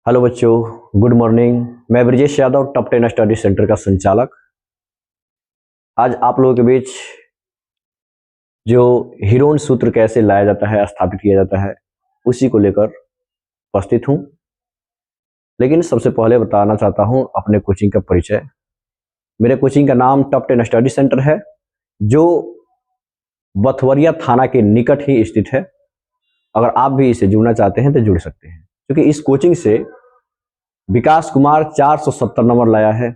Hello बच्चों, good morning. मैं Brajesh Yadav, top 10 study centre का संचालक। आज आप लोगों के बीच जो हीरोन सूत्र कैसे लाया जाता है, स्थापित किया जाता है, उसी को लेकर उपस्थित हूं। लेकिन सबसे पहले बताना चाहता हूं अपने कोचिंग का परिचय। मेरे कोचिंग का नाम टॉप 10 स्टडी सेंटर है, जो बथवरिया थाना के निकट ही स्थित है। अगर आप भी इसे जुड़ना चाहते हैं तो जुड़ सकते हैं, क्योंकि इस कोचिंग से विकास कुमार 470 नंबर लाया है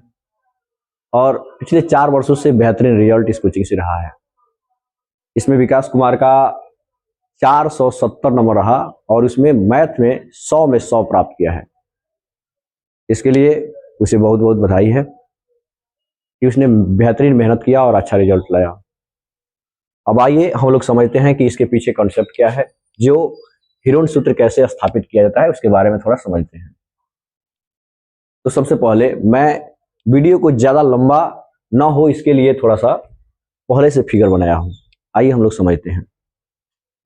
और पिछले 4 वर्षों से बेहतरीन रिजल्ट इस कोचिंग से रहा है। इसमें विकास कुमार का 470 नंबर रहा और उसमें मैथ में 100 में 100 प्राप्त किया है। इसके लिए उसे बहुत बहुत बधाई है कि उसने बेहतरीन मेहनत किया और अच्छा रिजल्ट लाया। अब आइए हम लोग समझते हैं कि इसके पीछे कॉन्सेप्ट क्या है, जो हीरोन सूत्र कैसे स्थापित किया जाता है उसके बारे में थोड़ा समझते हैं। तो सबसे पहले मैं वीडियो को ज़्यादा लंबा ना हो, इसके लिए थोड़ा सा पहले से फिगर बनाया हूँ। आइए हम लोग समझते हैं।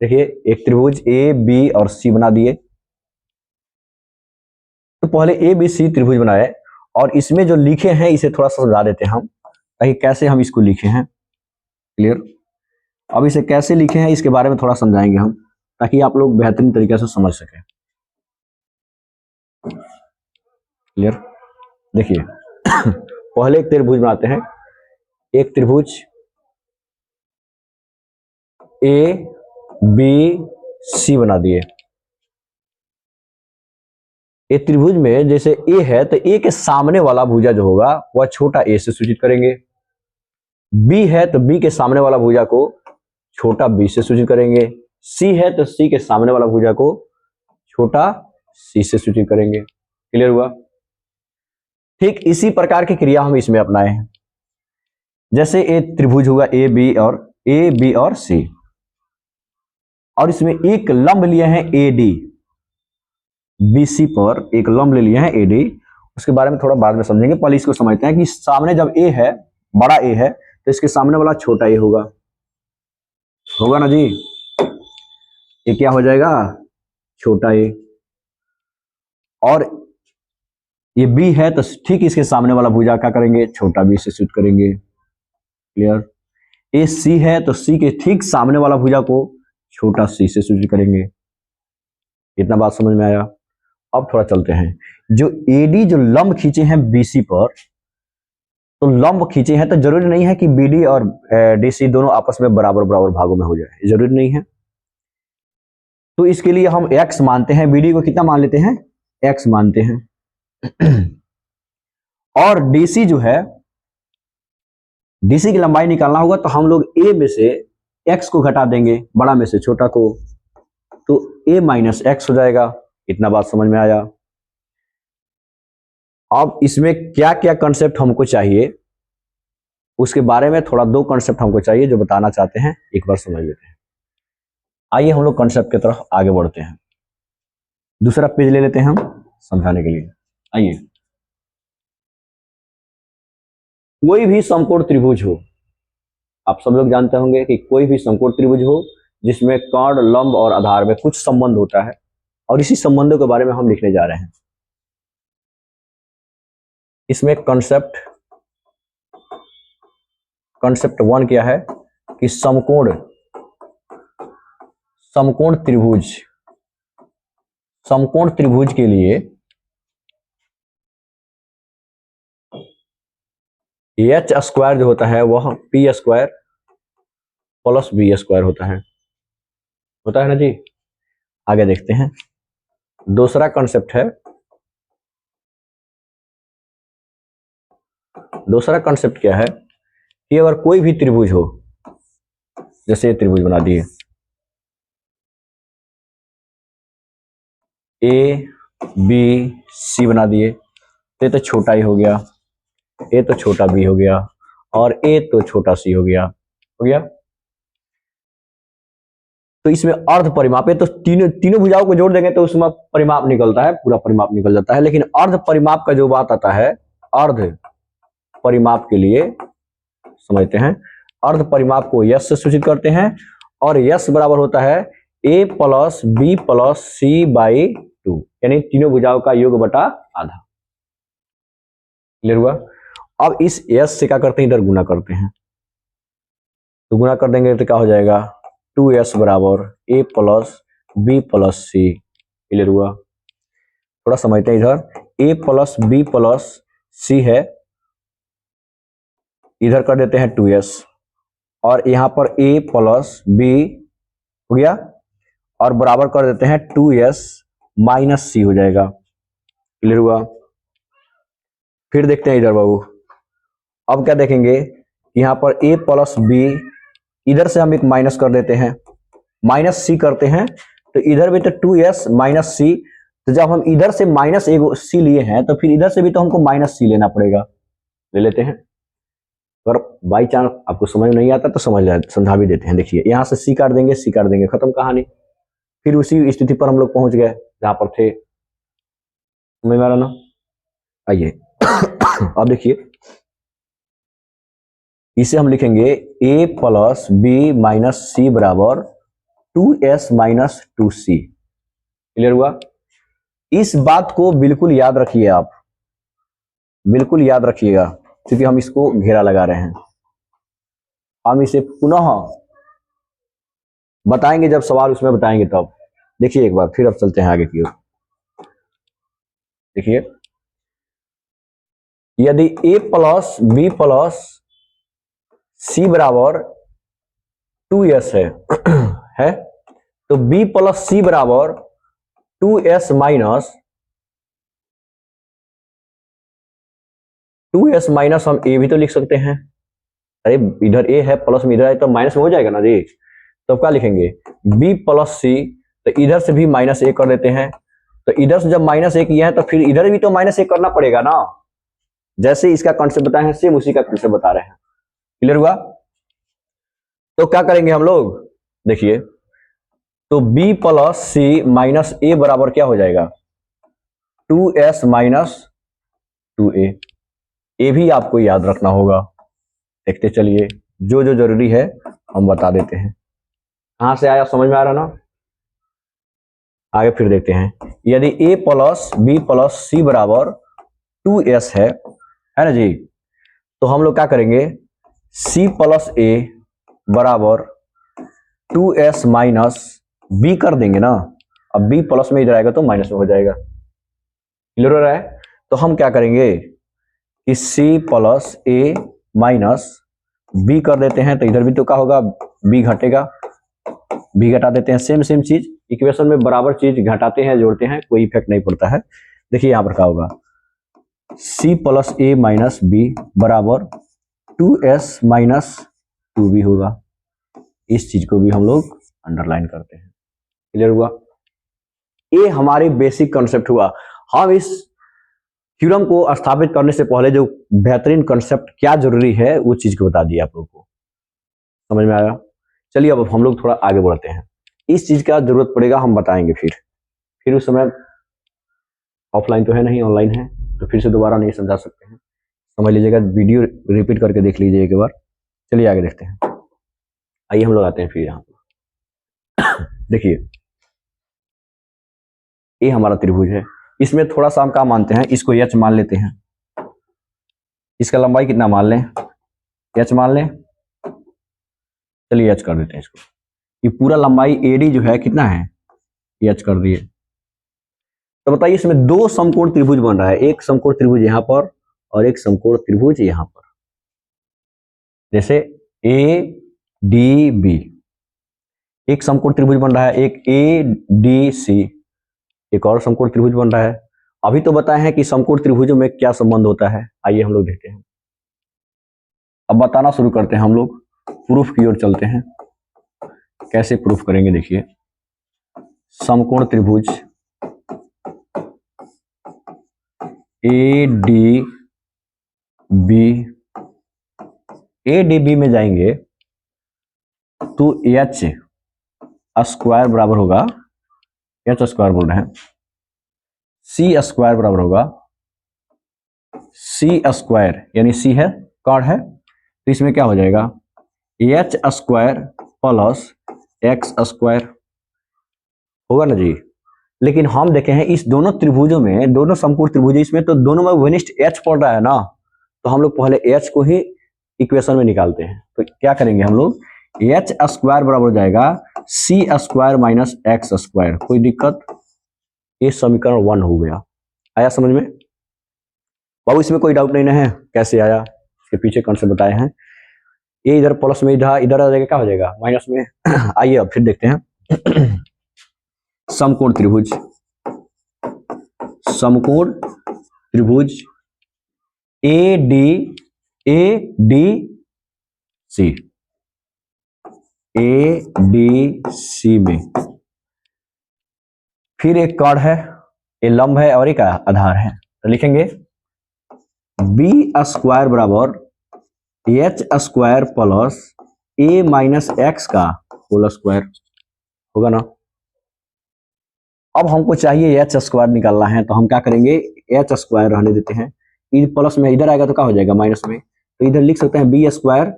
देखिए, एक त्रिभुज ए बी और सी बना दिए। तो पहले ए बी सी त्रिभुज बनाए और इसमें जो लिखे हैं इसे थोड़ा सा समझा देते हैं हम, ताकि कैसे हम इसको लिखे हैं। क्लियर? अब इसे कैसे लिखे हैं इसके बारे में थोड़ा समझाएंगे हम, ताकि आप लोग बेहतरीन तरीके से समझ सकें। क्लियर? देखिए पहले एक त्रिभुज बनाते हैं। एक त्रिभुज ए बी सी बना दिए। एक त्रिभुज में जैसे ए है तो ए के सामने वाला भुजा जो होगा वह छोटा ए से सूचित करेंगे। बी है तो बी के सामने वाला भुजा को छोटा बी से सूचित करेंगे। सी है तो सी के सामने वाला भुजा को छोटा सी से सूचित करेंगे। क्लियर हुआ? ठीक इसी प्रकार की क्रिया हम इसमें अपनाए हैं। जैसे ए त्रिभुज होगा ए बी और सी, और इसमें एक लंब लिए हैं ए डी। बीसी पर एक लंब ले लिए हैं ए डी। उसके बारे में थोड़ा बाद में समझेंगे, पहले इसको समझते हैं कि सामने जब ए है, बड़ा ए है, तो इसके सामने वाला छोटा ए होगा ना जी। ये क्या हो जाएगा? छोटा ए। और ये बी है तो ठीक इसके सामने वाला भुजा क्या करेंगे? छोटा बी से सूचित करेंगे। क्लियर? ए सी है तो सी के ठीक सामने वाला भुजा को छोटा सी से सूचित करेंगे। इतना बात समझ में आया? अब थोड़ा चलते हैं। जो एडी जो लंब खींचे हैं बीसी पर, तो लंब खींचे हैं तो जरूरी नहीं है कि बीडी और डीसी दोनों आपस में बराबर बराबर भागों में हो जाए, जरूरी नहीं है। तो इसके लिए हम एक्स मानते हैं, बीडी को कितना मान लेते हैं? एक्स मानते हैं। और डीसी जो है, डीसी की लंबाई निकालना होगा तो हम लोग ए में से एक्स को घटा देंगे, बड़ा में से छोटा को, तो ए माइनस एक्स हो जाएगा। इतना बात समझ में आया? अब इसमें क्या क्या कंसेप्ट हमको चाहिए उसके बारे में थोड़ा 2 कंसेप्ट हमको चाहिए जो बताना चाहते हैं, एक बार समझ लेते हैं। आइए हम लोग कंसेप्ट की तरफ आगे बढ़ते हैं। दूसरा पेज ले लेते हैं हम समझाने के लिए। आइए, कोई भी समकोण त्रिभुज हो, आप सब लोग जानते होंगे कि कोई भी समकोण त्रिभुज हो जिसमें कर्ण, लंब और आधार में कुछ संबंध होता है, और इसी संबंधों के बारे में हम लिखने जा रहे हैं। इसमें कंसेप्ट 1 क्या है कि समकोण त्रिभुज के लिए एच स्क्वायर जो होता है वह p square plus b square होता है ना जी। आगे देखते हैं। दूसरा कंसेप्ट क्या है कि अगर कोई भी त्रिभुज हो, जैसे त्रिभुज बना दिए ए बी सी बना दिए, ये तो छोटा ही हो गया, ए तो छोटा बी हो गया, और ए तो छोटा सी हो गया। तो इसमें अर्ध परिमाप है, तो तीनों भुजाओं को जोड़ देंगे तो उसमें परिमाप निकलता है, पूरा परिमाप निकल जाता है। लेकिन अर्ध परिमाप का जो बात आता है, अर्ध परिमाप के लिए समझते हैं। अर्ध परिमाप को यश से सूचित करते हैं, और यश बराबर होता है A plus B plus C by 2, यानी तीनों भुजाओं का योग बटा आधा। क्लियर हुआ? अब इस s से क्या करते हैं, इधर गुना करते हैं, तो गुना कर देंगे तो क्या हो जाएगा, 2s बराबर a plus B plus c. Clear हुआ? थोड़ा समझते हैं, इधर a plus B plus c है, इधर कर देते हैं 2s, और यहाँ पर a प्लस बी हो गया, और बराबर कर देते हैं 2s माइनस सी हो जाएगा। क्लियर हुआ? फिर देखते हैं इधर बाबू, अब क्या देखेंगे, यहाँ पर a प्लस बी, इधर से हम एक माइनस कर देते हैं, माइनस सी करते हैं, तो इधर भी तो 2s माइनस सी, तो जब हम इधर से माइनस एक सी लिए हैं तो फिर इधर से भी तो हमको माइनस सी लेना पड़ेगा। ले लेते हैं, पर बाई चांस आपको समझ नहीं आता तो समझा भी देते हैं। देखिए यहाँ से सी काट देंगे, सी काट देंगे, खत्म कहानी। फिर उसी स्थिति पर हम लोग पहुंच गए जहां पर थे। समझ में आ रहा ना? आइए अब देखिए, इसे हम लिखेंगे a प्लस बी माइनस सी बराबर 2s माइनस 2c। क्लियर हुआ? इस बात को बिल्कुल याद रखिए, आप बिल्कुल याद रखिएगा, क्योंकि हम इसको घेरा लगा रहे हैं। हम इसे पुनः बताएंगे जब सवाल उसमें बताएंगे तब। देखिए एक बार फिर, अब चलते हैं आगे की ओर। देखिए, यदि a प्लस बी प्लस सी बराबर 2s है तो b प्लस सी बराबर 2s माइनस 2s माइनस हम a भी तो लिख सकते हैं। अरे इधर a है, प्लस में इधर है, तो माइनस में हो जाएगा ना जी। तो क्या लिखेंगे, b प्लस सी, तो इधर से भी माइनस a कर देते हैं, तो इधर से जब माइनस a किया है तो फिर इधर भी तो माइनस a करना पड़ेगा ना। जैसे इसका कॉन्सेप्ट बताए हैं सेम उसी का कॉन्सेप्ट बता रहे हैं। क्लियर हुआ? तो क्या करेंगे हम लोग, देखिए, तो b plus c minus a बराबर क्या हो जाएगा, 2s माइनस 2a। ये भी आपको याद रखना होगा। देखते चलिए, जो जो जरूरी है हम बता देते हैं। कहां से आया, समझ में आ रहा ना? आगे फिर देखते हैं, यदि a प्लस बी प्लस सी बराबर 2s है ना जी, तो हम लोग क्या करेंगे, c प्लस a बराबर 2s माइनस b कर देंगे ना। अब b प्लस में इधर आएगा तो माइनस में हो जाएगा। क्लियर हो रहा है? तो हम क्या करेंगे कि c plus a minus b कर देते हैं, तो इधर भी तो क्या होगा, b घटेगा, b घटा देते हैं। सेम सेम चीज, इक्वेशन में बराबर चीज घटाते हैं जोड़ते हैं, कोई इफेक्ट नहीं पड़ता है। देखिए यहां पर क्या होगा, c plus a minus b बराबर 2s माइनस 2b होगा। इस चीज को भी हम लोग अंडरलाइन करते हैं। क्लियर हुआ? ये हमारे बेसिक कॉन्सेप्ट हुआ। हम इस थ्योरम को स्थापित करने से पहले जो बेहतरीन कॉन्सेप्ट क्या जरूरी है वो चीज को बता दिया आप लोगों को। समझ में आया? चलिए अब हम लोग थोड़ा आगे बढ़ते हैं। इस चीज का जरूरत पड़ेगा, हम बताएंगे फिर उस समय ऑफलाइन तो है नहीं, ऑनलाइन है, तो फिर से दोबारा नहीं समझा सकते हैं। समझ लीजिएगा, वीडियो रिपीट करके देख लीजिए एक बार। चलिए आगे देखते हैं। आइए हम लोग आते हैं फिर यहाँ पर। देखिए, ये हमारा त्रिभुज है, इसमें थोड़ा सा हम क्या मानते हैं, इसको h मान लेते हैं। इसका लंबाई कितना मान लें, h मान लें। चलिए h कर देते हैं इसको। ये पूरा लंबाई AD जो है कितना है, h कर दिए। तो बताइए, इसमें दो समकोण त्रिभुज बन रहा है, एक समकोण त्रिभुज यहाँ पर और एक समकोण त्रिभुज यहाँ पर। जैसे ADB एक समकोण त्रिभुज बन रहा है, एक ADC एक और समकोण त्रिभुज बन रहा है। अभी तो बताए हैं कि समकोण त्रिभुजों में क्या संबंध होता है, आइए हम लोग देखते हैं। अब बताना शुरू करते हैं, हम लोग प्रूफ की ओर चलते हैं। कैसे प्रूफ करेंगे, देखिए, समकोण त्रिभुज ADB में जाएंगे तो h स्क्वायर बराबर होगा, h स्क्वायर बोल रहे हैं, c स्क्वायर बराबर होगा c स्क्वायर, यानी c है कर्ण है, तो इसमें क्या हो जाएगा, h square plus x square होगा ना जी। लेकिन हम देखे हैं इस दोनों त्रिभुजों में, दोनों समकोण त्रिभुज इसमें तो दोनों में विनिष्ट एच पड़ रहा है ना, तो हम लोग पहले एच को ही इक्वेशन में निकालते हैं। तो क्या करेंगे हम लोग, एच स्क्वायर बराबर हो जाएगा C square minus X square. कोई दिक्कत, ये समीकरण 1 हो गया। आया समझ में बाबू? इसमें कोई डाउट नहीं ना है कैसे आया, इसके पीछे कॉन्सेप्ट बताए हैं। ये इधर प्लस में इधर इधर आ जाएगा, क्या हो जाएगा माइनस में। आइए अब फिर देखते हैं समकोण त्रिभुज, समकोण त्रिभुज A D C, A D C में फिर एक कर्ण है, ये लंब है और एक आधार है। तो लिखेंगे बी स्क्वायर बराबर H square plus a minus x का होल स्क्वायर होगा ना। अब हमको चाहिए एच स्क्वायर निकालना है, तो हम क्या करेंगे, एच स्क्वायर रहने देते हैं, प्लस में इधर आएगा तो क्या हो जाएगा माइनस में, तो इधर लिख सकते हैं बी स्क्वायर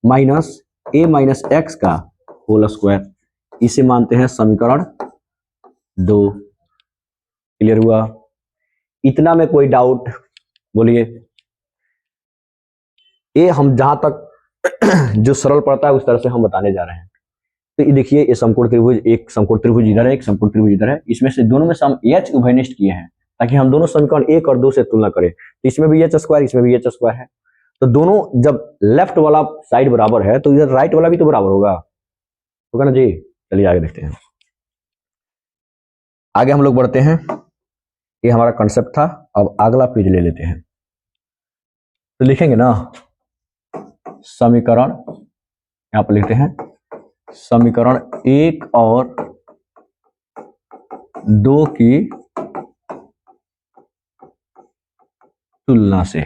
माइनस ए माइनस एक्स का होल स्क्वायर। इसे मानते हैं समीकरण 2। क्लियर हुआ? इतना में कोई डाउट बोलिए? ये हम जहां तक जो सरल पड़ता है उस तरह से हम बताने जा रहे हैं। तो ये देखिए, ये समकोण त्रिभुज, एक समकोण त्रिभुज इधर है, एक समकोण त्रिभुज इधर है, इसमें से दोनों में से हम एच उभयनिष्ठ किए हैं ताकि हम दोनों समीकरण 1 और 2 से तुलना करें। तो इसमें भी एच स्क्वायर, इसमें भी एच स्क्वायर है, तो दोनों जब लेफ्ट वाला साइड बराबर है तो इधर राइट वाला भी तो बराबर होगा ना जी। चलिए आगे देखते हैं, आगे हम लोग बढ़ते हैं। ये हमारा कंसेप्ट था, अब अगला पेज ले लेते हैं। तो लिखेंगे ना समीकरण, यहां पर लिखते हैं समीकरण 1 और 2 की तुलना से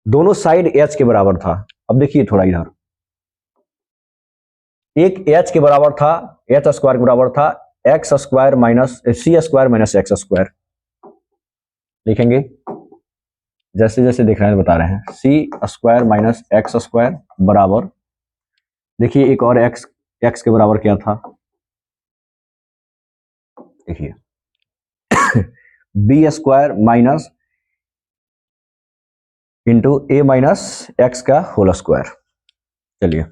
दोनों साइड एच के बराबर था। अब देखिए थोड़ा इधर, एक एच के बराबर था, एच स्क्वायर के बराबर था एक्स स्क्वायर माइनस सी स्क्वायर माइनस एक्स स्क्वायर। लिखेंगे जैसे जैसे देख रहे हैं बता रहे हैं, सी स्क्वायर माइनस एक्स स्क्वायर बराबर, देखिए एक और एक्स के बराबर क्या था, देखिए बी स्क्वायर माइनस इंटू ए माइनस एक्स का होल स्क्वायर। चलिए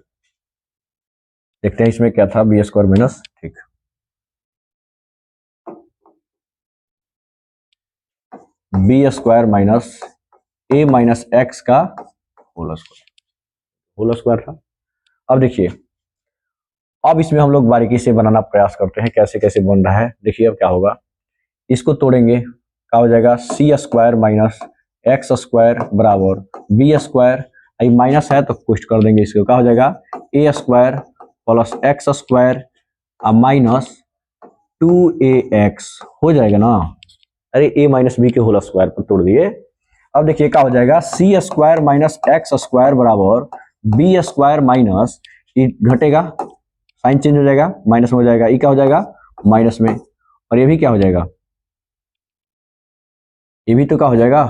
देखते हैं इसमें क्या था, बी स्क्वायर माइनस, ठीक, बी स्क्वायर माइनस ए माइनस एक्स का होल स्क्वायर था। अब देखिए, अब इसमें हम लोग बारीकी से बनाना प्रयास करते हैं कैसे कैसे बन रहा है। देखिए अब क्या होगा, इसको तोड़ेंगे, क्या हो जाएगा, C square minus X square बराबर बी स्क्वायर, माइनस है तो पुष्ट कर देंगे इसको, क्या हो जाएगा A square plus X square minus 2ax हो जाएगा ना। अरे ए माइनस बी के होल स्क्वायर पर तोड़ दिए। अब देखिए क्या हो जाएगा, C square minus X square बराबर बी स्क्वायर माइनस, घटेगा साइन चेंज हो जाएगा, माइनस में हो जाएगा, ये क्या हो जाएगा माइनस में, और ये भी क्या हो जाएगा, ये भी तो क्या हो जाएगा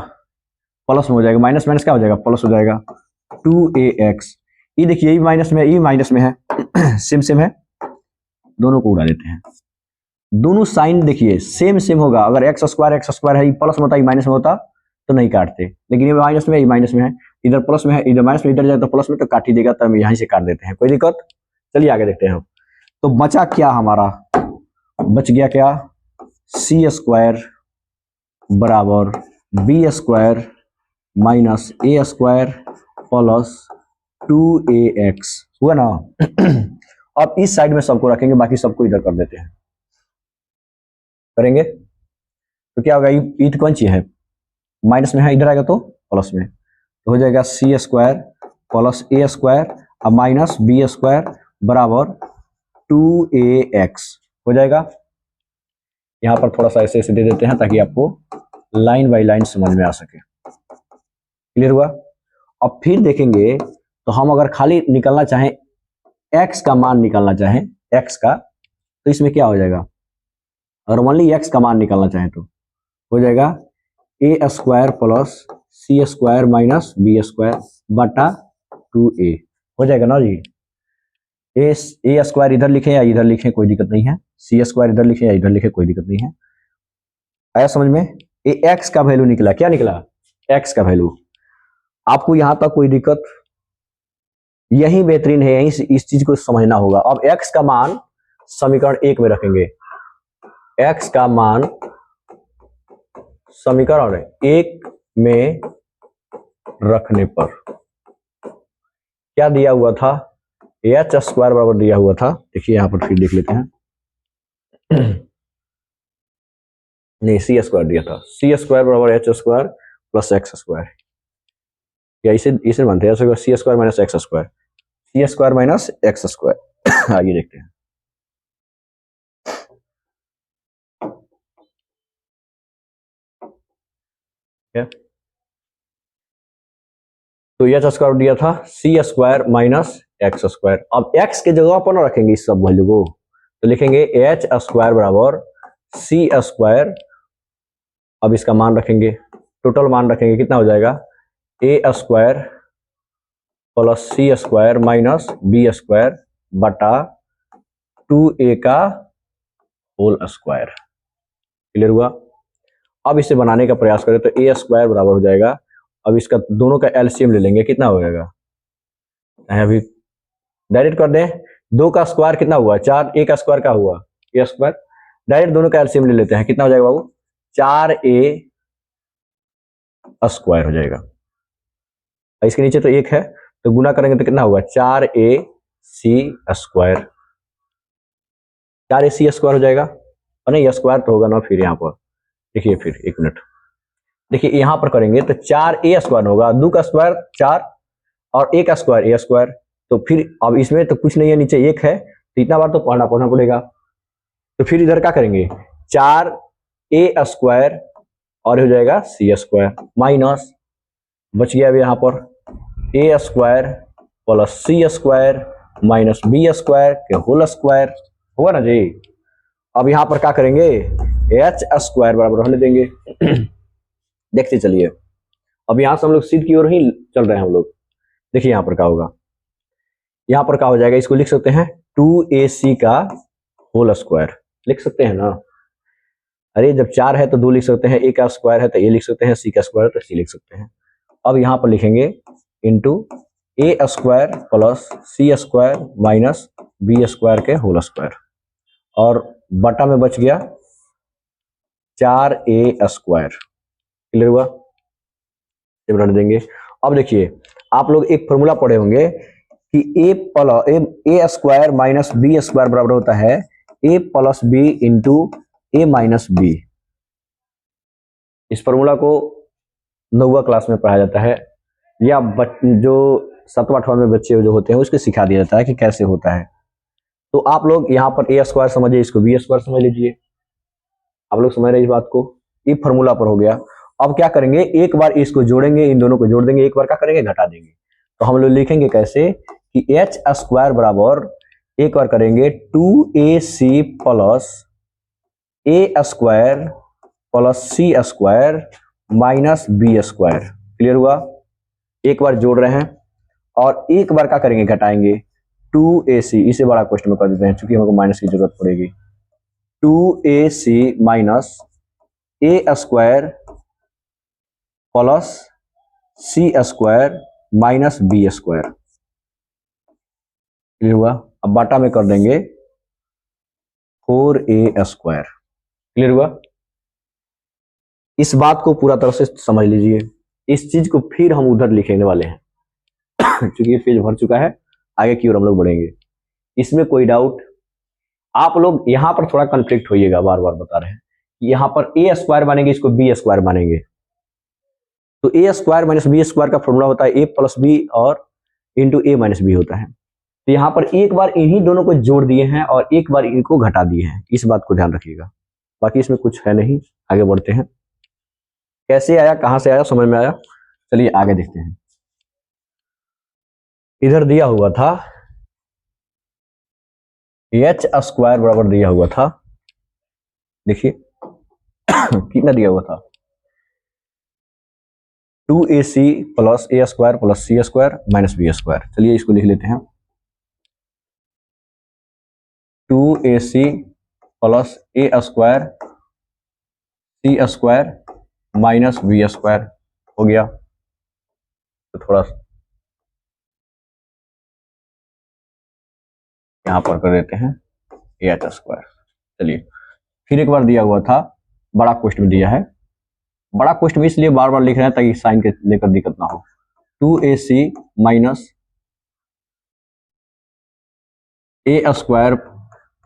प्लस में हो जाएगा, माइनस माइनस क्या हो जाएगा प्लस हो जाएगा 2ax। ये देखिए ये माइनस में, ये माइनस में है सेम सेम है, दोनों को उड़ा देते हैं। दोनों साइन देखिए सेम सेम होगा, अगर एक्स स्क्वायर है, ये प्लस में होता, ये माइनस में होता तो नहीं काटते, लेकिन ये माइनस में, ये माइनस में है, इधर प्लस में है, इधर माइनस में, इधर जाए तो प्लस में, तो काट ही देगा, तो हम यहीं से काट देते हैं, कोई दिक्कत। चलिए आगे देखते हैं हम। तो बचा क्या हमारा, बच गया क्या, सी स्क्वायर बराबर B square minus A square plus 2ax हुआ ना। अब इस साइड में सबको रखेंगे, बाकी सबको इधर कर देते हैं, करेंगे तो क्या होगा, ये तो कौन सी है माइनस में है, इधर आएगा तो प्लस में, तो हो जाएगा C square plus A square अब माइनस बी स्क्वायर बराबर 2ax हो जाएगा। यहां पर थोड़ा सा ऐसे ऐसे दे देते हैं ताकि आपको लाइन बाय लाइन समझ में आ सके। क्लियर हुआ? अब फिर देखेंगे, तो हम अगर खाली निकलना चाहें x का मान निकालना चाहें x का, तो इसमें क्या हो जाएगा, अगर ओनली x का मान निकालना चाहें तो हो जाएगा A square plus C square minus B square बटा 2a हो जाएगा ना जी। ए स्क्वायर इधर लिखें या इधर लिखें कोई दिक्कत नहीं है, सी स्क्वायर इधर लिखें या इधर लिखें कोई दिक्कत नहीं है। आया समझ में? ये एक्स का वैल्यू निकला, क्या निकला? एक्स का वैल्यू। आपको यहां तक कोई दिक्कत? यही बेहतरीन है, यही इस चीज को समझना होगा। अब एक्स का मान समीकरण 1 में रखेंगे। एक्स का मान समीकरण 1 में रखने पर क्या दिया हुआ था? एच स्क्वायर बराबर दिया हुआ था। देखिए यहां पर फिर देख लेते हैं। नहीं, सी स्क्वायर दिया था। सी स्क्वायर बराबर H square plus X square, या इसे मानते हैं सी स्क्वायर माइनस एक्स स्क्वायर, सी स्क्वायर माइनस एक्स स्क्वायर। आइए देखते हैं। तो एच स्क्वायर दिया था सी स्क्वायर माइनस एक्स स्क्वायर। अब एक्स के जगह पर ना रखेंगे इस सब वैल्यू को, तो लिखेंगे एच स्क्वायर बराबर सी स्क्वायर। अब इसका मान रखेंगे, टोटल मान रखेंगे, कितना हो जाएगा? A square plus C square minus B square बटा 2a का होल स्क्वायर। क्लियर हुआ? अब इसे बनाने का प्रयास करें तो ए स्क्वायर बराबर हो जाएगा, अब इसका दोनों का एलसीएम ले लेंगे, कितना हो जाएगा? अभी डायरेक्ट कर दें, 2 का स्क्वायर कितना हुआ? 4, ए का स्क्वायर का हुआ ए स्क्वायर। डायरेक्ट दोनों का एलसीएम ले लेते हैं, कितना हो जाएगा बाबू? 4a स्क्वायर हो जाएगा। इसके नीचे तो 1 है, तो गुना करेंगे तो कितना होगा? 4ac square. 4ac स्क्वायर हो जाएगा, और नहीं स्क्वायर तो होगा ना फिर यहाँ पर। देखिए फिर 1 मिनट, देखिए यहां पर करेंगे तो 4a स्क्वायर होगा, 2 का स्क्वायर 4 और a का स्क्वायर a स्क्वायर। तो फिर अब इसमें तो कुछ नहीं है, नीचे 1 है, तो इतना बार तो पढ़ना पड़ेगा। तो फिर इधर क्या करेंगे? 4a स्क्वायर और हो जाएगा सी स्क्वायर माइनस, बच गया अभी यहाँ पर ए square plus C square minus B square के होल स्क्वायर, होगा ना जी? अब यहाँ पर क्या करेंगे? एच स्क्वायर बराबर होने देंगे। देखते चलिए, अब यहां से हम लोग सिद्ध की ओर ही चल रहे हैं हम लोग। देखिए यहां पर क्या होगा, यहां पर क्या हो जाएगा? इसको लिख सकते हैं 2ac का होल स्क्वायर, लिख सकते हैं ना? अरे जब 4 है तो 2 लिख सकते हैं, a का स्क्वायर है तो a लिख सकते हैं, c का स्क्वायर है तो c लिख सकते हैं। अब यहां पर लिखेंगे इंटू ए square plus C square minus B square के होल स्क्वायर, और बटा में बच गया 4a स्क्वायर। क्लियर हुआ? रख देंगे। अब देखिए आप लोग एक फॉर्मूला पढ़े होंगे कि ए स्क्वायर माइनस बी स्क्वायर बराबर होता है A plus B into A minus B. इस फॉर्मूला को 9वीं क्लास में पढ़ाया जाता है, या जो 7वां 8वां में बच्चे जो होते हैं उसको सिखा दिया जाता है कि कैसे होता है। तो आप लोग यहाँ पर ए स्क्वायर समझिए, इसको बी स्क्वायर समझ लीजिए। आप लोग समझ रहे इस बात को? ये फॉर्मूला पर हो गया। अब क्या करेंगे? एक बार इसको जोड़ेंगे, इन दोनों को जोड़ देंगे, एक बार क्या करेंगे? घटा देंगे। तो हम लोग लिखेंगे कैसे कि एच स्क्वायर बराबर, एक बार करेंगे 2ac plus A square plus C square minus B square. Clear हुआ? एक बार जोड़ रहे हैं और एक बार क्या करेंगे? घटाएंगे 2ac। इसे बड़ा क्वेश्चन में कर देते हैं क्योंकि हमको माइनस की जरूरत पड़ेगी। 2ac minus A square plus C square minus B square. Clear हुआ? अब बाटा में कर देंगे 4a स्क्वायर। क्लियर हुआ? इस बात को पूरा तरह से समझ लीजिए। इस चीज को फिर हम उधर लिखने वाले हैं क्योंकि ये पेज भर चुका है, आगे की ओर हम लोग बढ़ेंगे। इसमें कोई डाउट? आप लोग यहां पर थोड़ा कन्फ्लिक्ट होइएगा, बार बार बता रहे हैं। यहां पर ए स्क्वायर मानेंगे, इसको बी स्क्वायर मानेंगे। तो ए स्क्वायर माइनस बी स्क्वायर का फॉर्मूला होता है ए प्लस बी और इंटू ए माइनस बी होता है। तो यहाँ पर एक बार इन्हीं दोनों को जोड़ दिए हैं और एक बार इनको घटा दिए हैं, इस बात को ध्यान रखिएगा। बाकी इसमें कुछ है नहीं, आगे बढ़ते हैं। कैसे आया, कहां से आया, समझ में आया? चलिए आगे देखते हैं। इधर दिया हुआ था एच स्क्वायर बराबर दिया हुआ था, देखिए कितना दिया हुआ था? 2ac plus A square plus C square minus B square. चलिए इसको लिख लेते हैं। 2ac plus A square C square minus B square हो गया। तो थोड़ा यहां पर कर देते हैं ए एच स्क्वायर। चलिए फिर एक बार दिया हुआ था, बड़ा क्वेश्चन में दिया है। बड़ा क्वेश्चन में इसलिए बार बार लिख रहे हैं ताकि साइन के लेकर दिक्कत ना हो। 2ac minus A square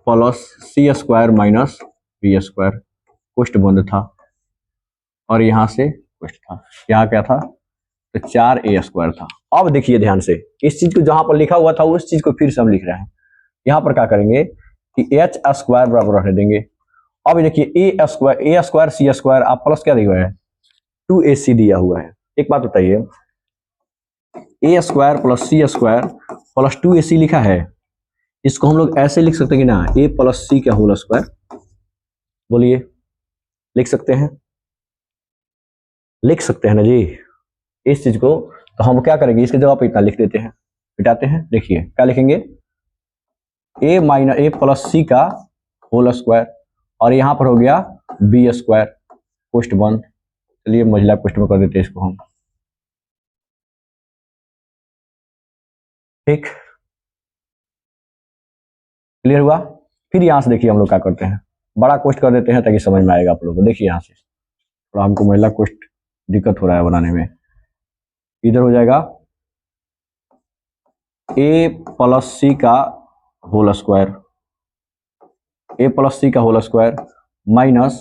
plus C square minus B square question बंद था, और यहां से क्वेश्चन था, यहाँ क्या था, तो 4a स्क्वायर था। अब देखिए ध्यान से, इस चीज को जहां पर लिखा हुआ था उस चीज को फिर से हम लिख रहे हैं। यहां पर क्या करेंगे कि एच स्क्वायर बराबर रहने देंगे। अब देखिए ए स्क्वायर सी स्क्वायर, आप प्लस क्या दिया हुआ है, 2ac दिया हुआ है। एक बात बताइए, ए square plus C square plus 2ac लिखा है, इसको हम लोग ऐसे लिख सकते हैं कि ना, ए प्लस सी का होल स्क्वायर। बोलिए, लिख सकते हैं? लिख सकते हैं ना जी इस चीज को। तो हम क्या करेंगे, इसके जगह पे इतना लिख देते हैं, मिटाते हैं। देखिए क्या लिखेंगे, ए प्लस सी का होल स्क्वायर, और यहां पर हो गया बी स्क्वायर क्वेश्चन वन। चलिए मझला क्वेश्चन में कर देते हैं इसको हम। ठीक, क्लियर हुआ? फिर यहां से देखिए हम लोग क्या करते हैं, बड़ा क्वेश्चन कर देते हैं ताकि समझ में आएगा आप लोगों को। देखिए यहां से थोड़ा हमको महिला क्वेश्चन दिक्कत हो रहा है बनाने में। इधर हो जाएगा ए प्लस सी का whole square, a plus c का whole square minus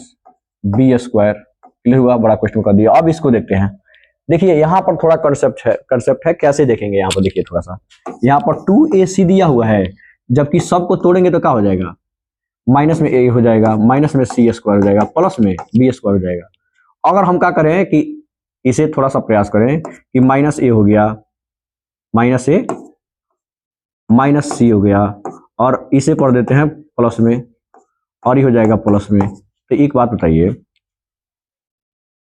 B square. Clear हुआ? बड़ा क्वेश्चन कर दिया। अब इसको देखते हैं। देखिए यहाँ पर थोड़ा कंसेप्ट है, कैसे देखेंगे यहाँ पर देखिए थोड़ा सा। यहाँ पर 2ac दिया हुआ है, जबकि सबको तोड़ेंगे तो क्या हो जाएगा, माइनस में a हो जाएगा, माइनस में सी स्क्वायर हो जाएगा, प्लस में बी स्क्वायर हो जाएगा। अगर हम क्या करें कि इसे थोड़ा सा प्रयास करें कि माइनस ए हो गया, माइनस ए माइनस सी हो गया, और इसे पढ़ देते हैं प्लस में, और ये हो जाएगा प्लस में। तो एक बात बताइए,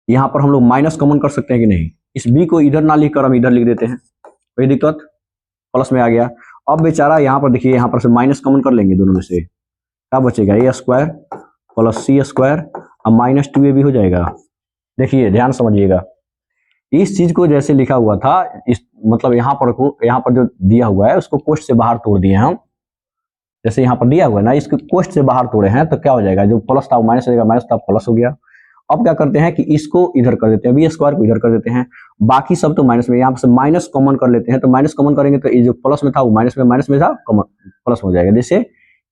यहां पर हम लोग माइनस कॉमन कर सकते हैं कि नहीं? इस b को इधर ना लिखकर हम इधर लिख देते हैं, कोई दिक्कत? प्लस में आ गया। अब बेचारा यहां पर देखिए, यहां पर से माइनस कॉमन कर लेंगे दोनों में से, क्या बचेगा, ए स्क्वायर प्लस सी स्क्वायर और माइनस 2ab हो जाएगा। देखिए ध्यान समझिएगा, इस चीज को जैसे लिखा हुआ था, इस मतलब यहाँ पर जो दिया हुआ है उसको कोष्ठ से बाहर तोड़ दिए हम। जैसे यहाँ पर दिया हुआ है ना, इसको कोष्ठ से बाहर तोड़े हैं तो क्या हो जाएगा, जो प्लस था वो माइनस हो जाएगा, माइनस था प्लस हो गया। अब क्या करते हैं कि इसको इधर कर देते हैं, बी स्क्वायर को इधर कर देते हैं, बाकी सब तो माइनस में, यहाँ से माइनस कॉमन कर लेते हैं। तो माइनस कॉमन करेंगे तो ये जो प्लस में था वो माइनस में था, प्लस हो जाएगा। जैसे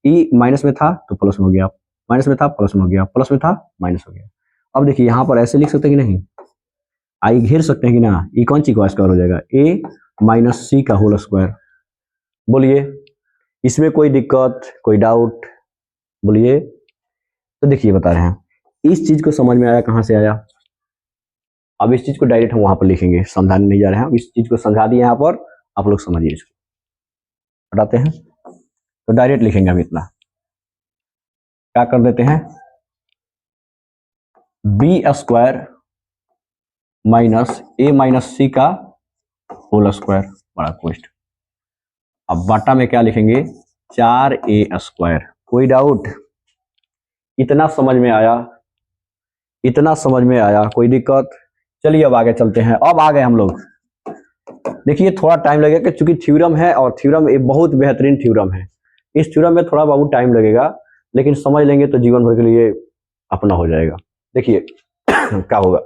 ई माइनस में था तो प्लस में हो गया, माइनस में था प्लस में हो गया, प्लस में था माइनस हो गया। अब देखिए यहाँ पर ऐसे लिख सकते हैं कि नहीं, आई घेर सकते हैं कि ना, ई कौन सी का स्क्वायर हो जाएगा, ए माइनस सी का होल स्क्वायर। बोलिए, इसमें कोई दिक्कत, कोई डाउट? बोलिए। तो देखिए बता रहे हैं, इस चीज को समझ में आया, कहां से आया? अब इस चीज को डायरेक्ट हम वहां पर लिखेंगे, समझाने नहीं जा रहे हैं। इस चीज को समझा दिए यहाँ पर, आप लोग समझिए। इसको हटाते हैं तो डायरेक्ट लिखेंगे हम इतना, क्या कर देते हैं, बी स्क्वायर माइनस ए माइनस सी का होल स्क्वायर, बड़ा क्वेश्चन। अब बाटा में क्या लिखेंगे, 4a स्क्वायर। कोई डाउट? इतना समझ में आया? इतना समझ में आया? कोई दिक्कत? चलिए अब आगे चलते हैं। अब आ गए हम लोग, देखिए थोड़ा टाइम लगेगा क्योंकि थ्योरम है, और थ्योरम एक बहुत बेहतरीन थ्योरम है। इस थ्योरम में थोड़ा बहुत टाइम लगेगा, लेकिन समझ लेंगे तो जीवन भर के लिए अपना हो जाएगा। देखिए क्या होगा,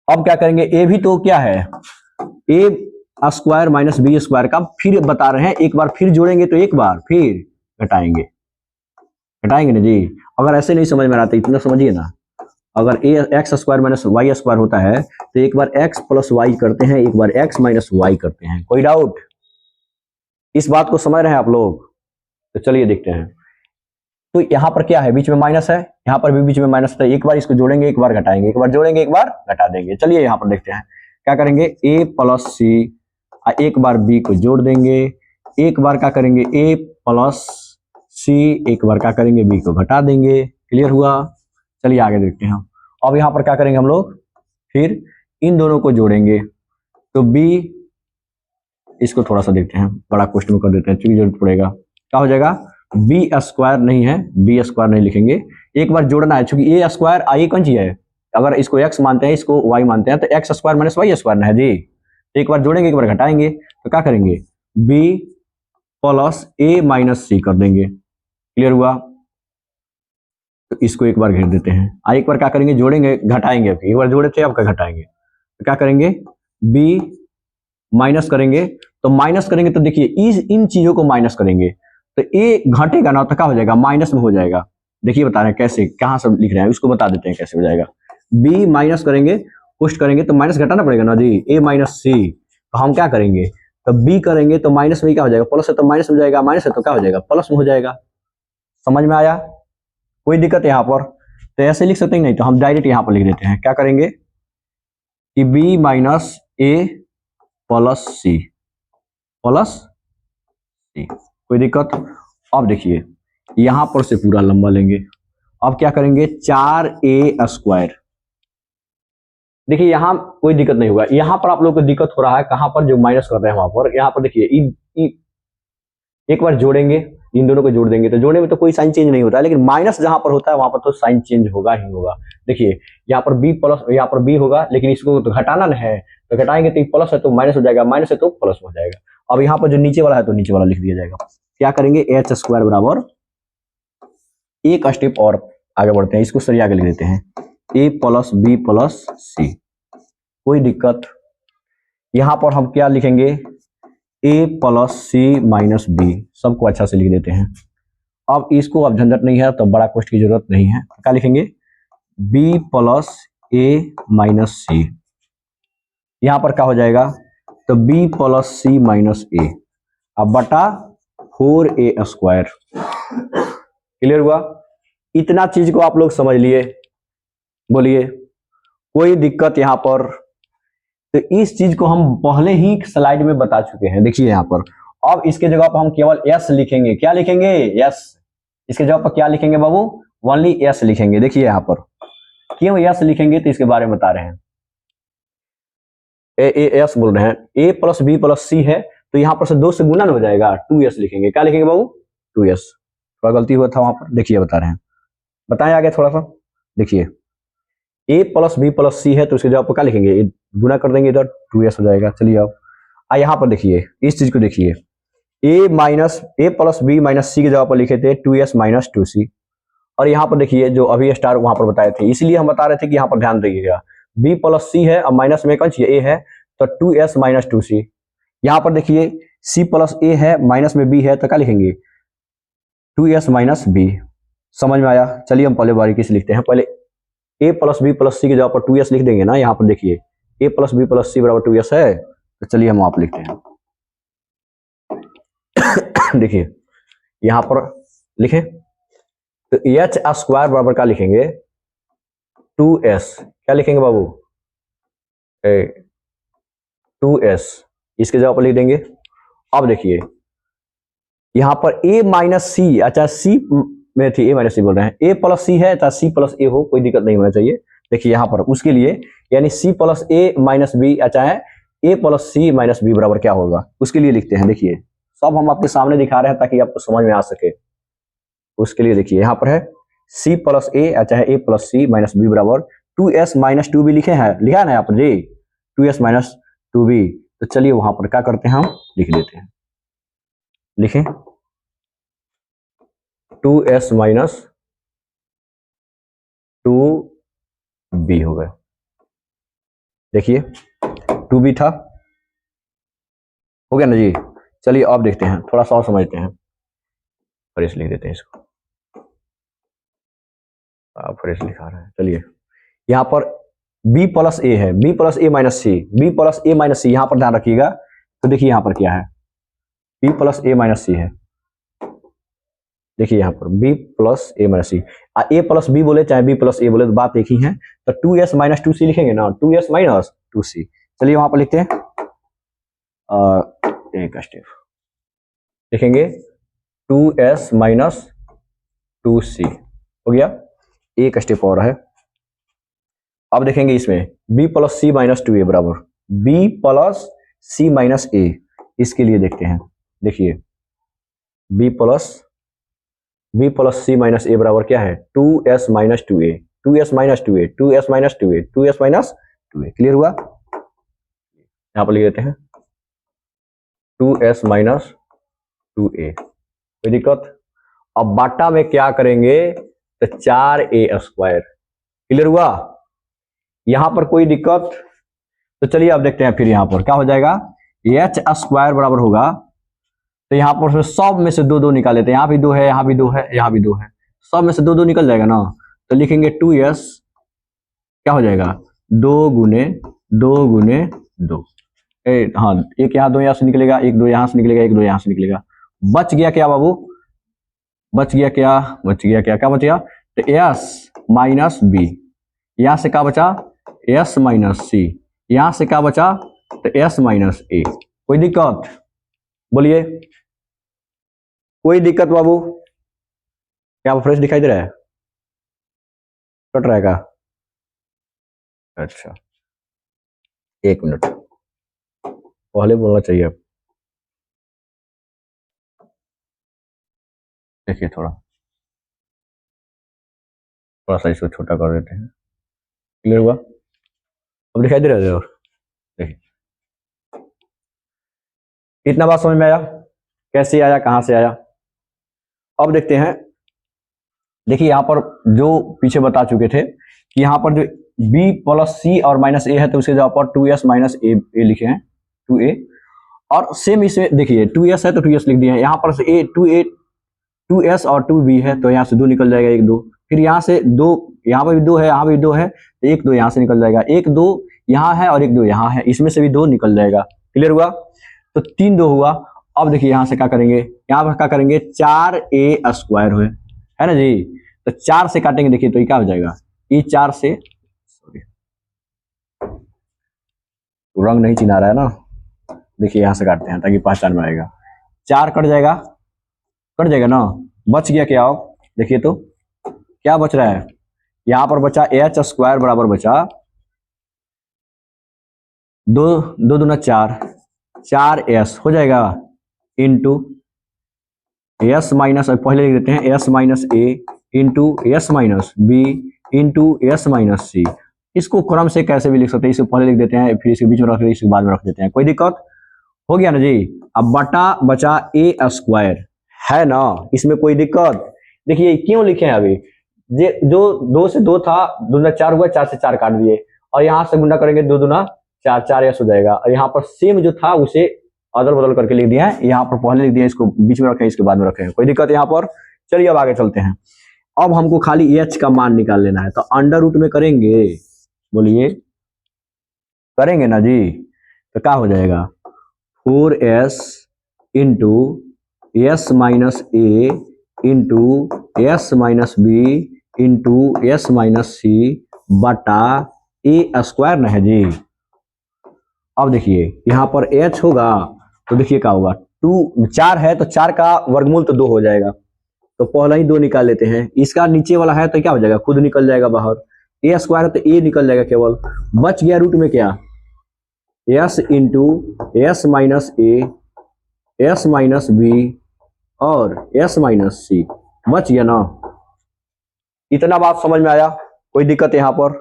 अब क्या करेंगे, ए भी तो क्या है, ए स्क्वायर माइनस बी स्क्वायर का फिर बता रहे हैं, एक बार फिर जोड़ेंगे तो एक बार फिर घटाएंगे, घटाएंगे ना जी। अगर ऐसे नहीं समझ में आता, इतना समझिए ना, अगर A X square minus Y square होता है तो एक बार एक्स प्लस वाई करते हैं, एक बार एक्स माइनस वाई करते हैं। कोई डाउट? इस बात को समझ रहे हैं आप लोग? तो चलिए देखते हैं। तो यहां पर क्या है, बीच में माइनस है, यहां पर भी बीच में माइनस है। एक बार इसको जोड़ेंगे, एक बार घटाएंगे, एक बार जोड़ेंगे, एक बार घटा देंगे। चलिए यहां पर देखते हैं क्या करेंगे, ए प्लस सी, एक बार बी को जोड़ देंगे, एक बार क्या करेंगे, ए प्लस सी, एक बार क्या करेंगे, बी को घटा देंगे। क्लियर हुआ? चलिए आगे देखते हैं। अब यहां पर क्या करेंगे हम लोग, फिर इन दोनों को जोड़ेंगे, तो बी इसको थोड़ा सा देखते हैं, बड़ा क्वेश्चन में कर देते हैं क्योंकि जरूरत पड़ेगा। क्या हो जाएगा, बी स्क्वायर नहीं है, बी स्क्वायर नहीं लिखेंगे, एक बार जोड़ना है क्योंकि ए स्क्वायर आई कौन चीज है, अगर इसको एक्स मानते हैं इसको वाई मानते हैं तो x square minus Y square ना है जी। एक बार जोड़ेंगे एक बार घटाएंगे तो क्या करेंगे, बी प्लस ए माइनस सी कर देंगे। क्लियर हुआ, तो इसको एक बार घेर देते हैं। एक बार क्या करेंगे, जोड़ेंगे घटाएंगे, एक बार जोड़े थे अब घटाएंगे तो क्या करेंगे, बी माइनस करेंगे, तो माइनस करेंगे तो देखिए इन चीजों को माइनस करेंगे तो ए घटेगा ना तो क्या हो जाएगा, माइनस में हो जाएगा। देखिए बता रहे हैं कैसे, कहाँ सब लिख रहे हैं उसको बता देते हैं कैसे हो जाएगा। बी माइनस करेंगे, पुष्ट करेंगे तो माइनस घटाना पड़ेगा ना जी, ए माइनस सी, तो हम क्या करेंगे, तो बी करेंगे तो माइनस में क्या हो जाएगा, प्लस है तो माइनस हो जाएगा, माइनस है तो क्या हो जाएगा, प्लस में हो जाएगा। समझ में आया, कोई दिक्कत है यहाँ पर, तो ऐसे लिख सकते हैं, नहीं तो हम डायरेक्ट यहाँ पर लिख देते हैं, क्या करेंगे कि बी माइनस ए प्लस सी, प्लस सी, कोई दिक्कत। अब देखिए यहां पर से पूरा लंबा लेंगे, अब क्या करेंगे 4a स्क्वायर। देखिए यहां कोई दिक्कत नहीं होगा, यहां पर आप लोगों को दिक्कत हो रहा है कहां पर, जो माइनस कर रहे हैं वहां पर। यहां पर देखिए एक बार जोड़ेंगे, इन दोनों को जोड़ देंगे तो जोड़ने में तो कोई साइन चेंज नहीं होता है, लेकिन माइनस जहां पर होता है वहां पर तो साइन चेंज होगा ही होगा। देखिए यहाँ पर बी प्लस, यहाँ पर बी होगा, लेकिन इसको तो घटाना न है, तो घटाएंगे तो प्लस है तो माइनस हो जाएगा, माइनस है तो प्लस हो जाएगा। अब यहाँ पर जो नीचे वाला है तो नीचे वाला लिख दिया जाएगा। क्या करेंगे, एच स्क्वायर बराबर, एक स्टेप और आगे बढ़ते हैं, इसको सही आगे लिख देते हैं, ए प्लस बी प्लस सी, कोई दिक्कत। यहां पर हम क्या लिखेंगे, ए प्लस सी माइनस बी, सबको अच्छा से लिख देते हैं। अब इसको अब झंझट नहीं है तो बड़ा क्वेश्चन की जरूरत नहीं है, क्या लिखेंगे, बी प्लस ए माइनस सी, यहां पर क्या हो जाएगा, तो बी प्लस सी माइनस ए, अब बटा 4a स्क्वायर। क्लियर हुआ, इतना चीज को आप लोग समझ लिए, बोलिए कोई दिक्कत यहां पर। तो इस चीज को हम पहले ही स्लाइड में बता चुके हैं, देखिए यहां पर। अब इसके जगह पर हम केवल एस लिखेंगे, क्या लिखेंगे, एस, इसके जगह पर क्या लिखेंगे बाबू, ओनली एस लिखेंगे। देखिए यहां पर क्यों एस लिखेंगे तो इसके बारे में बता रहे हैं, एस बोल रहे हैं, ए प्लस बी प्लस सी है तो यहां पर से 2 से गुना हो जाएगा, 2s लिखेंगे। क्या लिखेंगे बाबू, 2s, थोड़ा गलती हुआ था वहां पर, देखिए बता रहे हैं, बताएं आगे थोड़ा सा। देखिए ए प्लस बी प्लस सी है तो उसके जगह पर क्या लिखेंगे, गुना कर देंगे इधर, 2s हो जाएगा। चलिए अब यहाँ पर देखिए इस चीज को देखिए, ए प्लस बी माइनस सी की जगह पर लिखे थे 2s माइनस 2c, और यहाँ पर देखिए जो अभी स्टार वहां पर बताए थे, इसलिए हम बता रहे थे कि यहाँ पर ध्यान रखिएगा, बी प्लस सी है और माइनस में कौन सी ए है, तो 2s माइनस 2c। यहाँ पर देखिए सी प्लस ए है, माइनस में बी है तो क्या लिखेंगे, 2s माइनस बी। समझ में आया, चलिए हम पहले बारीकी से लिखते हैं। पहले ए प्लस बी प्लस सी के जगह पर 2s लिख देंगे ना, यहाँ पर देखिए ए प्लस बी प्लस सी बराबर 2s है, तो चलिए हम आप लिखते हैं। देखिए यहां पर लिखे तो एच स्क्वायर बराबर क्या लिखेंगे, 2s, क्या लिखेंगे बाबू, 2s, इसके जगह पर लिख देंगे। अब देखिए यहां पर a माइनस सी, अच्छा सी में थी, a माइनस सी बोल रहे हैं, a प्लस सी है चाहे c प्लस a हो, कोई दिक्कत नहीं होना चाहिए। देखिए यहां पर उसके लिए यानी c plus a minus b, चाहे a plus c minus b बराबर क्या होगा, उसके लिए लिखते हैं। देखिए सब हम आपके सामने दिखा रहे हैं ताकि आपको समझ में आ सके, उसके लिए देखिए यहां पर है c प्लस a, चाहे a plus c minus b बराबर 2s माइनस 2b लिखे हैं, लिखा है ना यहाँ पर जी, 2s माइनस 2b। तो चलिए वहां पर क्या करते हैं, हम लिख देते हैं, लिखें 2s माइनस 2b हो गए। देखिए 2b था, हो गया ना जी। चलिए अब देखते हैं, थोड़ा सा और समझते हैं, फ्रेश लिख देते हैं इसको, फ्रेश लिखा रहे हैं। चलिए यहाँ पर b प्लस ए है, b plus a minus C, b plus a minus सी, यहाँ पर ध्यान रखिएगा। तो देखिए यहाँ पर क्या है, b प्लस ए माइनस सी है, देखिए यहाँ पर b plus a minus c, a plus b बोले चाहे b प्लस ए बोले तो बात एक ही है। तो 2s माइनस 2c लिखेंगे ना, 2s माइनस 2c। चलिए वहां पर लिखते हैं, एक स्टेप लिखेंगे 2s माइनस 2c, हो गया, एक स्टेप और है। अब देखेंगे इसमें b plus c minus 2a बराबर b प्लस सी माइनस ए, इसके लिए देखते हैं। देखिए b प्लस सी माइनस ए बराबर क्या है 2s minus 2a 2s minus 2a 2s minus 2a 2s minus 2a। Clear हुआ? यहाँ पर लिख देते हैं 2s माइनस 2a। कोई दिक्कत? अब बाटा में क्या करेंगे तो 4a स्क्वायर। क्लियर हुआ? यहां पर कोई दिक्कत? तो चलिए अब देखते हैं फिर यहां पर क्या हो जाएगा। h स्क्वायर बराबर होगा, तो यहां पर सब में से दो दो निकाल लेते हैं। यहाँ भी दो है, यहाँ भी दो है, यहाँ भी दो है, सब में से दो दो निकल जाएगा ना। तो लिखेंगे 2s क्या हो जाएगा 2 गुने 2 गुने 2। हाँ, एक यहाँ दो यहाँ से निकलेगा, एक दो यहाँ से निकलेगा, एक दो यहाँ से निकलेगा। बच गया क्या बाबू? बच गया क्या? बच गया क्या? क्या बच गया? तो s माइनस बी। यहां से क्या बचा? s माइनस सी। यहां से क्या बचा? तो s माइनस ए। कोई दिक्कत? बोलिए, कोई दिक्कत बाबू? क्या फ्रेश दिखाई दे रहा है? कट रहेगा? अच्छा, एक मिनट पहले बोलना चाहिए। अब देखिए थोड़ा सा इसको छोटा कर देते हैं। क्लियर हुआ? अब दिखाई दे रहा है? और देखिए इतना बात समझ में आया? कैसे आया, कहां से आया? अब देखते हैं। देखिए यहां पर जो पीछे बता चुके थे कि यहां पर जो b प्लस सी और माइनस ए है, तो उसके जगह पर 2s माइनस ए लिखे हैं 2a। और सेम इसमें देखिए 2s है तो 2s लिख दिए हैं। यहाँ पर से a 2s और 2b है, तो यहाँ से दो निकल जाएगा, एक दो। फिर यहाँ से दो, यहाँ पर भी दो है, यहाँ भी दो है, तो एक दो यहाँ से निकल जाएगा, एक दो यहाँ है और एक दो यहाँ है, इसमें से भी दो निकल जाएगा। क्लियर हुआ? तो 3 2 हुआ। अब देखिए यहाँ से क्या करेंगे, यहाँ पर क्या करेंगे 4a स्क्वायर हुए, है ना जी। तो 4 से काटेंगे, देखिए तो ये क्या हो जाएगा, ये 4 से, रंग नहीं चिन्हा रहा है ना, देखिए यहाँ से काटते हैं ताकि पहचान में आएगा। 4 कट जाएगा, कट जाएगा ना। बच गया क्या? अब देखिए तो क्या बच रहा है, यहाँ पर बचा h स्क्वायर बराबर बचा 2 2 दूना 4 4s हो जाएगा इंटू s माइनस, पहले लिख देते हैं s minus A into s minus B into s minus C. इसको क्रम से कैसे भी लिख सकते हैं, इसको पहले लिख देते हैं, फिर इसके बीच में रख देते हैं, इसके बाद में रख देते हैं। कोई दिक्कत? हो गया ना जी। अब बटा बचा ए स्क्वायर, है ना, इसमें कोई दिक्कत? देखिए क्यों लिखे हैं अभी, जो 2 से 2 था, 2 दूना 4 हुआ, 4 से 4 काट दिए, और यहाँ से गुणा करेंगे 2 दूना 4 4s हो जाएगा। और यहाँ पर सेम जो था उसे अदल बदल करके लिख दिया है, यहाँ पर पहले लिख दिया, इसको बीच में रखें, इसके बाद में रखें। कोई दिक्कत यहाँ पर? चलिए अब आगे चलते हैं। अब हमको खाली h का मान निकाल लेना है, तो अंडर रूट में करेंगे, बोलिए करेंगे ना जी। तो क्या हो जाएगा 4s into S minus A into S minus B into S minus C बटा ए स्क्वायर ना है जी। अब देखिए यहाँ पर h होगा, तो देखिए क्या होगा 4 है तो 4 का वर्गमूल तो 2 हो जाएगा, तो पहला ही 2 निकाल लेते हैं। इसका नीचे वाला है तो क्या हो जाएगा, खुद निकल जाएगा बाहर। ए स्क्वायर है तो ए निकल जाएगा केवल। बच गया रूट में क्या, s into S minus a s minus b और एस माइनस सी। बच गया ना। इतना बात समझ में आया? कोई दिक्कत यहाँ पर?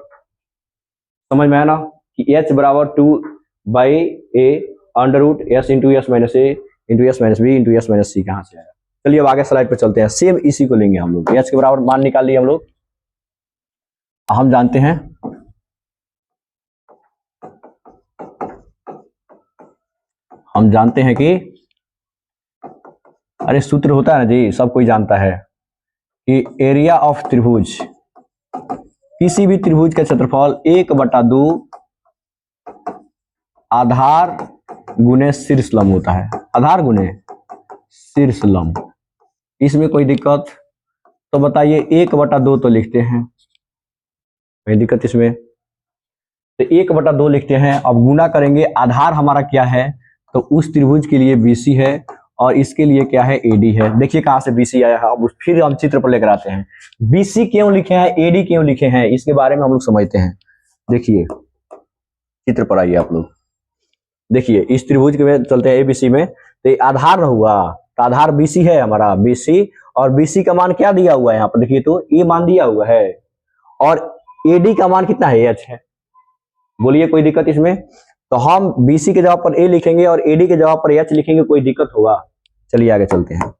समझ में आया ना कि h बराबर 2 by A under root S into S minus A into S minus B into S minus C कहाँ से आया। चलिए अब आगे स्लाइड पे चलते हैं, सेम इसी को लेंगे हम लोग। h के बराबर मान निकाल लिए हम लोग। हम जानते हैं कि अरे सूत्र होता है ना जी, सब कोई जानता है कि एरिया ऑफ त्रिभुज, किसी भी त्रिभुज का क्षेत्रफल 1/2 आधार गुने शीर्ष लंब होता है। आधार गुने शीर्ष लंब, इसमें कोई दिक्कत? तो बताइए 1/2 तो लिखते हैं, कोई दिक्कत इसमें? तो 1/2 लिखते हैं। अब गुना करेंगे, आधार हमारा क्या है, तो उस त्रिभुज के लिए BC है और इसके लिए क्या है AD है। देखिए कहां से BC आया है। अब फिर हम चित्र पर लेकर आते हैं। BC क्यों लिखे हैं, AD क्यों लिखे हैं, इसके बारे में हम लोग समझते हैं। देखिए चित्र पर आइए आप लोग। देखिए इस त्रिभुज के में चलते हैं एबीसी में, तो ये आधार हुआ, तो आधार बीसी है हमारा, बीसी, और बीसी का मान क्या दिया हुआ है यहाँ पर देखिए, तो ये मान दिया हुआ है, और एडी का मान कितना है, एच है। बोलिए कोई दिक्कत इसमें? तो हम बीसी के जवाब पर ए लिखेंगे और एडी के जवाब पर एच लिखेंगे, कोई दिक्कत होगा? चलिए आगे चलते हैं।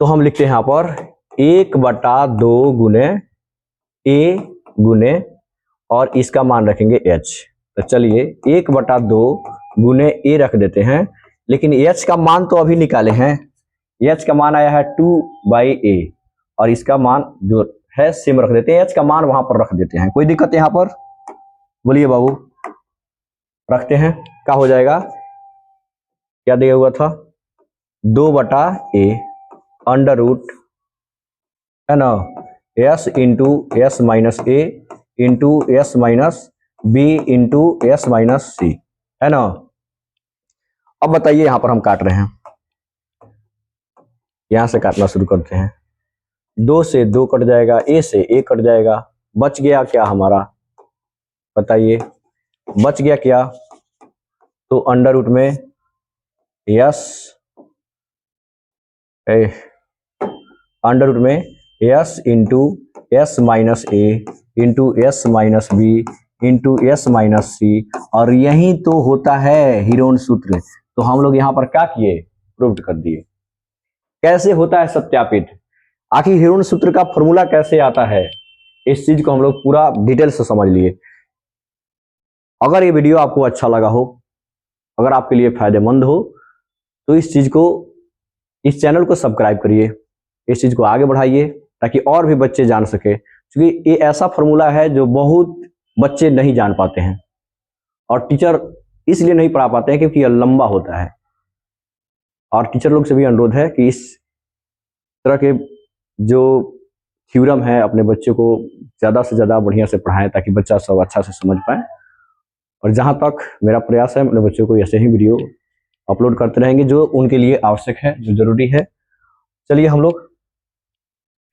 तो हम लिखते हैं यहाँ पर 1/2 गुने ए गुने, और इसका मान रखेंगे एच। तो चलिए 1/2 गुने ए रख देते हैं, लेकिन एच का मान तो अभी निकाले हैं, एच का मान आया है 2/a, और इसका मान जो है सेम रख देते हैं, एच का मान वहां पर रख देते हैं, कोई दिक्कत है यहाँ पर? बोलिए बाबू, रखते हैं, क्या हो जाएगा, क्या दिया हुआ था, 2/a अंडर रूट है ना, s into S minus A into S minus B into S minus सी, है ना। अब बताइए यहां पर हम काट रहे हैं, यहां से काटना शुरू करते हैं, 2 से 2 कट जाएगा, ए से ए कट जाएगा, बच गया क्या हमारा, बताइए बच गया क्या? तो अंडर रूट में यस अंडर रूट में S into S minus A into S minus B into S minus C, और यही तो होता है हीरोन सूत्र। तो हम लोग यहाँ पर क्या किए, प्रूव कर दिए। कैसे होता है सत्यापित, आखिर हीरोन सूत्र का फॉर्मूला कैसे आता है, इस चीज को हम लोग पूरा डिटेल से समझ लिए। अगर ये वीडियो आपको अच्छा लगा हो, अगर आपके लिए फायदेमंद हो, तो इस चीज को, इस चैनल को सब्सक्राइब करिए, इस चीज को आगे बढ़ाइए, ताकि और भी बच्चे जान सके, क्योंकि ये ऐसा फॉर्मूला है जो बहुत बच्चे नहीं जान पाते हैं, और टीचर इसलिए नहीं पढ़ा पाते हैं क्योंकि यह लंबा होता है। और टीचर लोग से भी अनुरोध है कि इस तरह के जो थ्योरम है अपने बच्चे को ज़्यादा से ज़्यादा बढ़िया से पढ़ाएं, ताकि बच्चा सब अच्छा से समझ पाए। और जहाँ तक मेरा प्रयास है, अपने बच्चों को ऐसे ही वीडियो अपलोड करते रहेंगे जो उनके लिए आवश्यक है, जो जरूरी है। चलिए हम लोग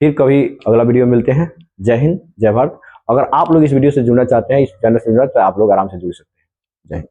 फिर कभी अगला वीडियो मिलते हैं। जय हिंद, जय भारत। अगर आप लोग इस वीडियो से जुड़ना चाहते हैं, इस चैनल से जुड़ना, तो आप लोग आराम से जुड़ सकते हैं। जय हिंद।